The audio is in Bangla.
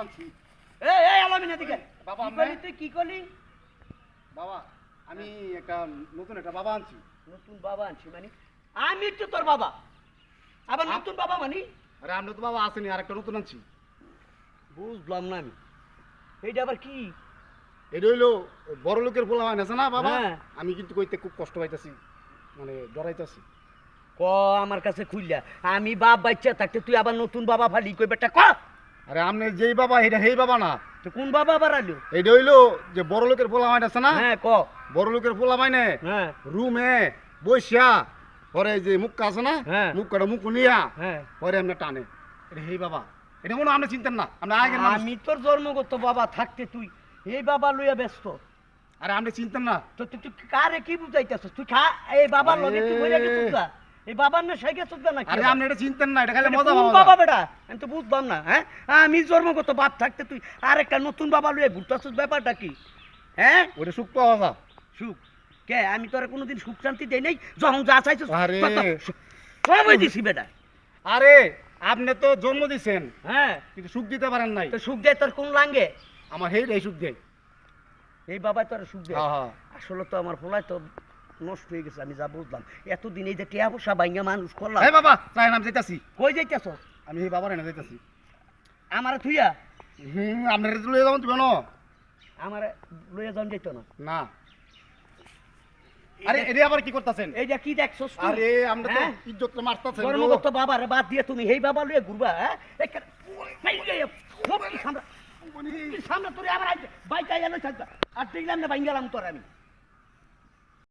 আনছি। এই আলামিন এদিকে। বাবা, কি করলি তুই, কি করলি? বাবা আমি একটা নতুন একটা বাবা আনছি। নতুন বাবা আনছি মানে? আমি তো তোর বাবা, আবার নতুন বাবা মানে? আরে আমরা তো বাবা আসেনি, আর একটা নতুন আনছি। বুঝলাম না আমি, এইটা আবার কি? এটা হইলো বড় লোকের পোলা হয় না বাবা। হ্যাঁ। আমি কিন্তু কইতে খুব কষ্ট পাইতাছি, মানে ডরাইতাছি। ক আমার কাছে খুললা, আমি বাপ বাচ্চা থাকতে তুই আবার নতুন বাবা ফালি কই বেটা ক। আরে আপনি যেই বাবা এটা সেই বাবা না। তো কোন বাবা আবার আলো? এটা হইলো যে বড় লোকের পোলা হয় না। হ্যাঁ ক। বড় লোকের পোলা মাইনে হ্যাঁ রুমে বসিয়া পরে যে মুখটা আছে না, হ্যাঁ। মুখটা মুখ নিয়া হ্যাঁ পরে আপনি টানে। এটা সেই বাবা। এটা মনে হয় আপনি চিন্তেন না, আপনি আগের মানুষ। আমি তোর জন্মগত বাবা থাকতে তুই এই বাবা লইয়া ব্যস্ত। আরে আপনি চিন্তেন না। তো তুই তুই কারে কি বুঝাইতেছস? তুই খা এই বাবার আরে। লগে তুই বইরা গেছিস না, এই বাবার না সাইকে চুদা না কি? আরে আপনি এটা চিন্তেন না, এটা খালি এটা মজা কোন বাবা। বাবা বেটা? আমি তো বুঝলাম না। হ্যাঁ আমি জন্মগত বাপ থাকতে তুই আরেকটা নতুন বাবা লইয়া ঘুরতাছস, ব্যাপারটা কি? হ্যাঁ ওটা সুখ পাওয়া যা। সুখ কে? আমি তোরা কোনোদিন সুখ শান্তি দেই নাই? যখন যা চাইছিস আরে। সবই দিছি বেটা। আরে আপনি তো জন্ম দিছেন হ্যাঁ কিন্তু সুখ দিতে পারেন নাই। তো সুখ দেয় তোর কোন লাঙ্গে? আমার এই সুখ দেয়। এই বাবা তোর সুখ দেয়? হ্যাঁ হ্যাঁ। আসলে তো আমার ফলায় তো নষ্ট হয়ে গেছে, আমি যা বুঝলাম। এতদিন এই যে টিয়া পয়সা বাইঙ্গা মানুষ করলাম। এই বাবা তাই আমি যাইতাছি। কই যাইতেছস? আমি এই বাবার এনে যাইতাছি। আমারে থুইয়া? আপনার লয়ে যাবেন তুমি না? আমারে লইয়া যান যাইতো না। না। আরে এটা আবার কি করতেছেন? এইটা কি দেখছস তুই? আরে আমরা তো হ্যাঁ? ইজ্জত মারতাছেন। জন্মগত বাবারে বাদ দিয়ে তুমি এই বাবা লইয়া ঘুরবা? হ্যাঁ সামনে তোরে আমার বাইক আইয়া লই থাকবা আর দেখলাম না বাইঙ্গালাম তোর আমি।